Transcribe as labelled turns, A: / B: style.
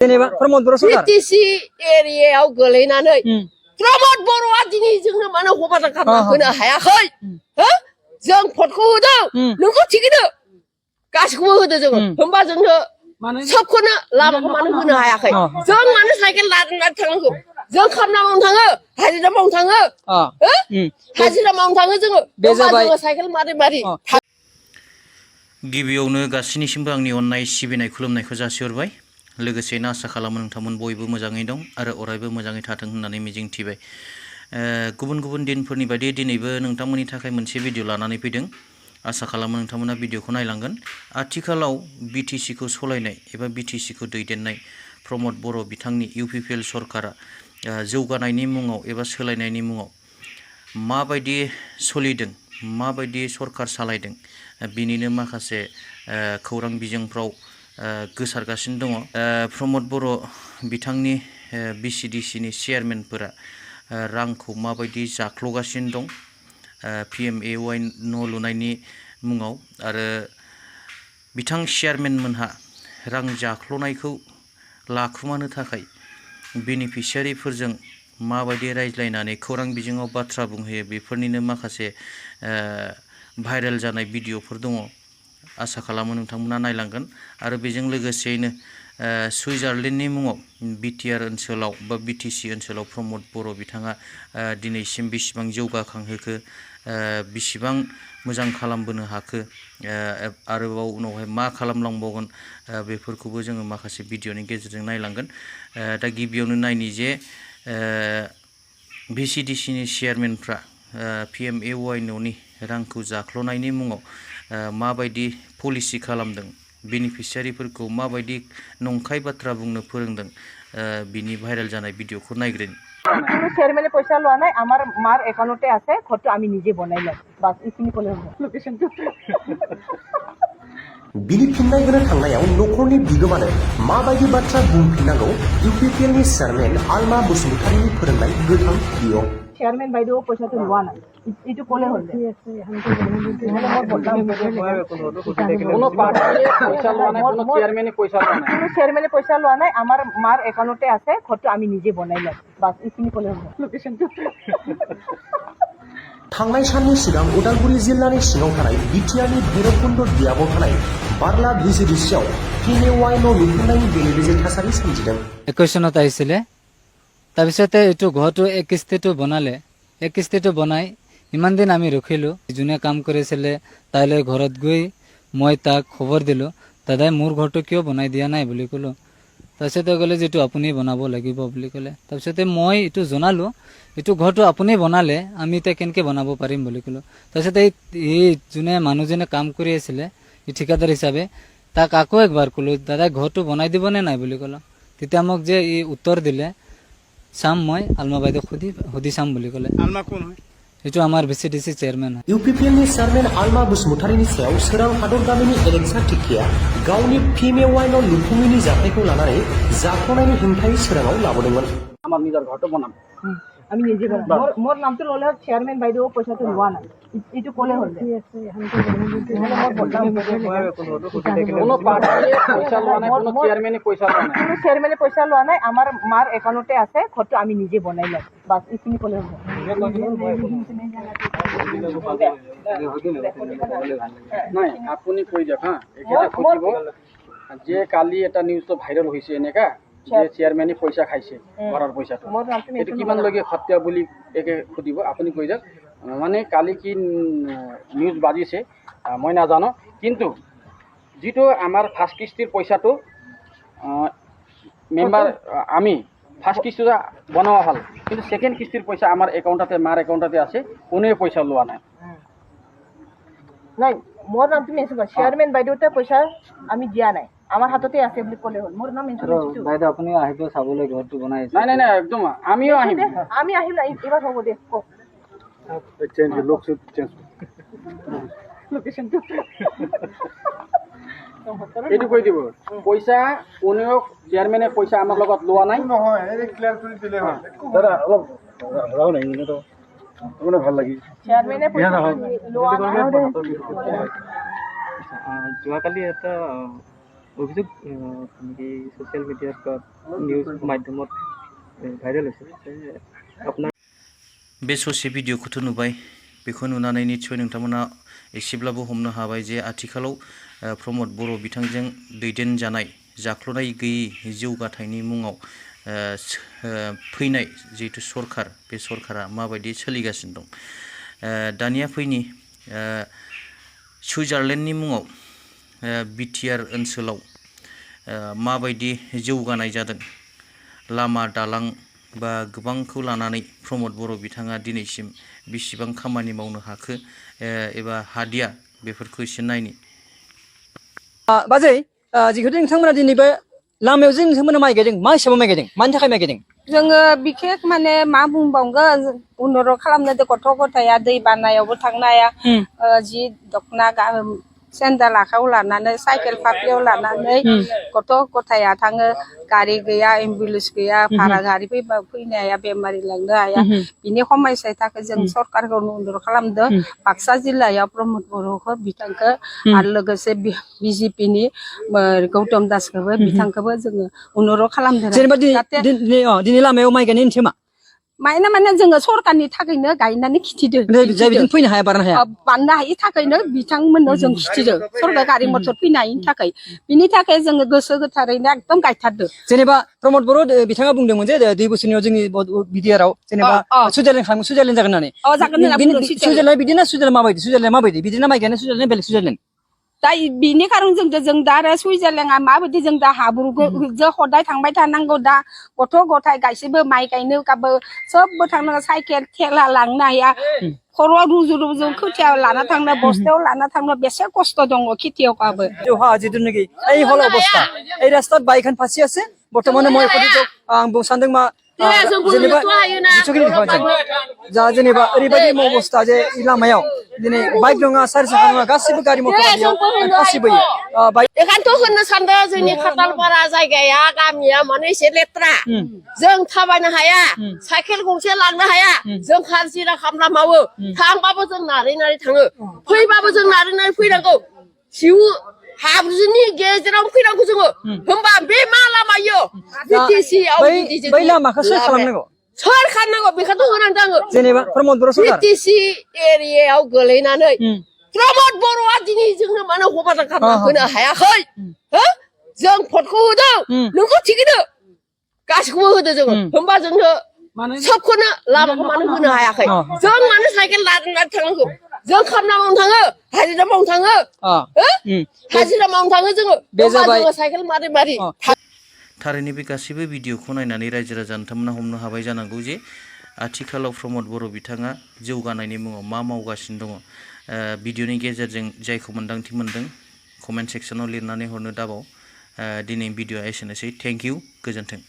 A: जेनेबा प्रमद बर' सरकार
B: बिटिसि एरियायाव गोलैनानै प्रमद बर'आ दिनै जोंनो मानो हेफाजाब खालामना होनो हायाखै हो जों भटखौ होदों नोंखौ थिगैनो गासिखौबो होदो जोङो होमबा जोंनो सबखौनो लामाखौ मानो होनो हायाखै जों मानो साइकेल लानानै थांनांगौ जों खामला मावनो थाङो हाजिरा मावनो थाङो हाजिरा मावनो थाङो जोङो
A: बे जाबाय
B: साइकेल मारै मारै
C: गिबियावनो गासैनिसिमबो आंनि अननाय सिबिनाय खुलुमनायखौ जासिहरबाय लोगोसेनो आसा खालामो नोंथांमोन बयबो मोजाङै दं आरो अरायबो मोजाङै थाथों होननानै मिजिंथिबाय गुबुन गुबुन दिनफोरनि बायदि दिनैबो नोंथांमोननि थाखाय मोनसे भिडिअ लानानै फैदों आसा खालामो नोंथांमोना भिडिअखौ नायलांगोन आथिखालाव बिटिसिखौ सलायनाय एबा बिटिसिखौ दैदेननाय प्रमद बर' बिथांनि इउपिपिएल सरकारा जौगानायनि मुङाव एबा सोलायनायनि मुङाव माबायदि सलिदों माबायदि सरकार सालायदों बिनिनो माखासे खौरां बिजोंफ्राव गोसारगासिनो दङ प्रमद बर' बिथांनि बिसिडिसिनि चेयारमेनफोरा रांखौ माबायदि जाख्ल'गासिनो दं PMAY न' लुनायनि मुङाव आरो बिथां चेयारमेनमोनहा रां जाख्ल'नायखौ लाखुमानो थाखाय बेनिफिसियारिफोरजों माबायदि रायज्लायनानै खौरां बिजोङाव बाथ्रा बुंहोयो बेफोरनिनो माखासे भाइरेल जानाय भिडिअफोर दङ आसा खालामो नोंथांमोना नायलांगोन आरो बेजों लोगोसेयैनो सुइजारलेण्डनि मुङाव बिटिआर ओनसोलाव बा बिटिसि ओनसोलाव प्रमद बर' बिथाङा दिनैसिम बेसेबां जौगाखांहोखो बेसेबां मोजां खालामबोनो हाखो आरोबाव उनावहाय मा खालामलांबावगोन बेफोरखौबो जोङो माखासे भिडिअनि गेजेरजों नायलांगोन दा गिबियावनो नायनि जे बिसिडिसिनि चेयारमेनफ्रा PMAY न'नि रांखौ जाख्ल'नायनि मुङाव माबायदि पलिसि खालामदों बेनिफिसियारिफोरखौ माबायदि नंखाय बाथ्रा बुंनो फोरोंदों बिनि भाइरेल जानाय भिडिअखौ नायग्रोनि
B: চেয়ারম্যানে পয়সা লোৱা নাই আমাৰ মাৰ একাউণ্টতে আছে ঘৰটো আমি নিজে বনাই লম বাস এইখিনি ক'লে হ'ব লোকেশনটো
D: बिनि फिननाय होनो थांनायाव न'खरनि बिगोमानो माबायदि बाथ्रा बुंफिननांगौ इउपिपिएलनि चेयारमेन आलमा बसुमतारीनि फोरोंनाय गोथां भिडिअ
B: চেয়ারম্যান বাইদেউ পয়সাটো লোৱা নাই এইটো ক'লে হ'ল চেয়ারম্যানে পয়সা লোৱা নাই আমাৰ মাৰ একাউণ্টতে আছে ঘৰটো আমি নিজে বনাই লম বাস এইখিনি ক'লে হ'ব লোকেশনটো
D: थांनाय साननि सिगां उदालगुरि जिल्लानि सिङाव थानाय बिटिआरनि भैरबकुन्द दियाबाव थानाय बारला भिसिडिसिआव PMAY न' लुफुंनायनि बेले बेजे थासारि सोमजिदों
E: 21 চনত আহিছিলে তাৰপিছতে এইটো ঘৰটো এক কিস্তিটো বনাই ইমান দিন আমি ৰখিলোঁ যোনে কাম কৰিছিলে তাইলৈ ঘৰত গৈ মই তাক খবৰ দিলোঁ দাদাই মোৰ ঘৰটো কিয় বনাই দিয়া নাই বুলি ক'লোঁ তাৰপিছতে ক'লে যে এইটো আপুনি বনাব লাগিব বুলি ক'লে তাৰপিছতে মই এইটো জনালোঁ এইটো ঘৰটো আপুনি বনালে আমি এতিয়া কেনেকৈ বনাব পাৰিম বুলি ক'লোঁ তাৰপিছতে এই যোনে মানুহজনে কাম কৰি আছিলে এই ঠিকাদাৰ হিচাপে তাক আকৌ একবাৰ ক'লোঁ দাদাই ঘৰটো বনাই দিবনে নাই বুলি ক'লোঁ তেতিয়া মোক যে ই উত্তৰ দিলে চাম মই আলমা বাইদেউক সুধি চাম বুলি ক'লে আলমা কোন হয় এইটো আমাৰ বিচিডিসি চেয়ারম্যান হয়
D: इउपिपिएलनि चेयारमेन आलमा बसुमतारीनि सायाव सोरां हादर गामिनि एलेक्सा टिकिया गावनि PMAY न' लुफुङैनि जाथायखौ लानानै जाख्ल'नायनि हेंथायै सोराङाव लाबोदोंमोन
A: আমার নিজের ঘরটা বনাম
B: আমি নিজে বনাম মোর নামটো ল'লে চেয়ারম্যান বাইদেউ পয়সাটো লোৱা নাই এইটো ক'লে হ'ল চেয়ারম্যানে পয়সা লোৱা নাই আমাৰ মাৰ একাউণ্টতে আছে ঘৰটো আমি নিজে বনাই লম বাস এইখিনি ক'লে হ'ব
A: নাই আপুনি কৈ যাওক হা একেটা খুজিব যে কালি এটা নিউজটো ভাইৰেল হৈছে এনেকা যে চেয়ারম্যানে পয়সা খাইছে ঘৰৰ পয়সাটো এইটো কিমানলৈকে সত্য বুলি একে সুধিব আপুনি কৈ যাওক মানে কালি কি নিউজ বাজিছে মই নাজানো কিন্তু যিটো আমাৰ ফাৰ্ষ্ট কিস্তিৰ পইচাটো মেম্বাৰ আমি ফাৰ্ষ্ট কিস্তিটা বনোৱা হ'ল কিন্তু সেকেন্ড কিস্তিৰ পইচা আমাৰ একাউণ্টতে মাৰ একাউণ্টতে আছে কোনেও পইচা লোৱা নাই
B: নাই মোৰ নামটো মেনশ্যন কৰা চেয়াৰমেন বাইদেউতে পইচা আমি দিয়া নাই আমাৰ হাততে আছে বুলি ক'লে হ'ল মোৰ নাম মেনশ্যন কৰিছো
E: বাইদেউ আপুনি আহিব চাবলৈ ঘৰটো বনাই আছে
A: নাই একদম আমিও আহিম
B: আমি আহিম এবাৰ হ'ব দে কওক
A: চেঞ্জ লোক চেঞ্জ
B: লোকেশনটো
A: এইটো কৈ দিব পইচা কোনেও চেয়াৰমেনে পইচা আমাৰ লগত লোৱা নাই
F: নহয় এই ক্লিয়াৰ কৰি দিলে হয়
A: দাদা অলপ ৰাও নাই তো মানে ভাল লাগি
B: চেয়াৰমেনে পইচা লোৱা নাই
E: যোৱাকালি এটা
G: অভিযোগ কি ছ'চিয়েল মিডিয়াত বা নিউজ মাধ্যমত ভাইৰেল হৈছে আপোনাৰ
C: बे ससे भिडिअखौथ' नुबाय बेखौ नुनानै निस्सय नोंथांमोना एसेब्लाबो हमनो हाबाय जे आथिखालाव प्रमद बर' बिथांजों दैदेनजानाय जाख्ल'नाय गैयै जौगाथायनि मुङाव फैनाय जिहेतु सरखार बे सरखारा माबायदि सोलिगासिनो दं दानिया फैनि सुइजारलेण्डनि मुङाव बिटिआर ओनसोलाव माबायदि जौगानाय जादों लामा दालां बा गोबांखौ लानानै प्रमद बर' बिथाङा दिनैसिम बेसेबां खामानि मावनो हाखो एबा हादिया बेफोरखौ एसे नायनि
H: बाजै जिहेतु नोंथांमोना दिनैबो लामायाव जे नोंथांमोना माइ गायदों मा हिसाबै माइ गायदों मानि थाखाय माइ गायदों
I: जोङो बिखेक माने मा बुंबावगोन उनर' खालामनो गथ' गथाया दै बानायावबो थांनो हाया जि दखना सेन्देल आखायाव लानानै साइकेल फाफ्लियाव लानानै गथ' गथाया थाङो गारि गैया एम्बुलेन्स गैया भारा गारि फैबा फैनो हाया बेमारि लांनो हाया बिनि समयसानि थाखाय जों सरकारखौ अनुर'ध खालामदों बाक्सा जिल्लायाव प्रमद बर'खौ बिथांखौ आरो लोगोसे बिजेपिनि गौतम दासखौबो बिथांखौबो जोङो अनुर'ध खालामदों
H: जेनेबा दिनै लामायाव माइ गायनायनि ओंथिया मा
I: माने माने जोङो सरकारनि थाखायनो गायनानै खिथिदों
H: जाय बिदिनो फैनो हाया बारनो हाया
I: बाननो हायि थाखायनो बिथांमोननो जों खिथिदों सरकार गारि मथर फैनो हायिनि थाखाय बिनि थाखाय जोङो गोसो गोथारैनो एकदम गायथारदों
H: जेनेबा प्रमद बर' बिथाङा बुंदोंमोन जे 2 बोसोरनियाव जोंनि बिटिआरआव जेनेबा सुइजारलेण्ड जागोन होननानै सुइजारलेण्ड बिदिनो सुइजारलेण्ड माबायदि बिदिनो माइ गायनाय सुइजारलेण्ड बेलेग सुइजारलेण्ड
I: दा बिनि खारन जों दा आरो सुइजारलेण्डआ माबायदि जों दा हाब्रुजों हदाय थांबाय थानांगौ दा गथ' गथाय गासैबो माइ गायनो गाबो सबबो थांनांगौ साइकेल थेला लांनो हाया खर'आव रुजु रुजु खोथिया लाना थांनो बस्थायाव लाना थांनो बेसे खस्थ' दङ खेतियकाबो
H: जिथुनाखि এই হল অবস্থা এই রাস্তাত বাইকখান ফাঁসি আছে বর্তমানে মই আং সানदों मा जेनेबा जा जेनेबा ओरैबायदि अबस्था जे लामायाव दिनै बाइक नङा सारि साखा नङा गासिबो गारि मटर फासिबोयो
B: बेखायनोथ' होननो सानदों जोंनि खातालपारा जायगाया गामिया माने एसे लेथ्रा जों थाबायनो हाया साइकेल गंसे लांनो हाया जों हाजिरा खामला मावो थांबाबो जों नारै नारै थाङो फैबाबो जों नारै नारै फैनांगौ सिउ हाब्रुनि गेजेराव फैनांगौ जोङो होमबा बे मा लामायो बिटिसिआव
H: बै लामाखौ सोर खालामनांगौ
B: सोर खालामनांगौ बेखौथ' होनांगौ आङो
H: जेनेबा प्रमद बर' सरकार
B: बिटिसि एरियायाव गोलैनानै प्रमद बर'आ दिनै जोंनो मानो हबादा खालामना होनो हायाखै जों भटखौ होदों नोंखौ थिगैनो गासिखौबो होदों जोङो होमबा जोंनो सबखौनो लामाखौ मानो होनो हायाखै जों मानो साइकेल लानानै थांनांगौ जों खामला मावनो थाङो हाजिरा मावनो थाङो हाजिरा मावनो थाङो जोङो साइकेल मारै मारै
C: थारैनो बे गासैबो भिडिअखौ नायनानै रायजो राजा नोंथांमोना हमनो हाबाय जानांगौ जे आथिखालाव प्रमद बर' बिथाङा जौगानायनि मुङाव मा मावगासिनो दङ भिडिअनि गेजेरजों जायखौ मोन्दांथि मोन्दों कमेन्ट सेक्सनाव लिरनानै हरनो दाबाव दिनै भिडिअआ एसेनोसै थेंक इउ गोजोन्थों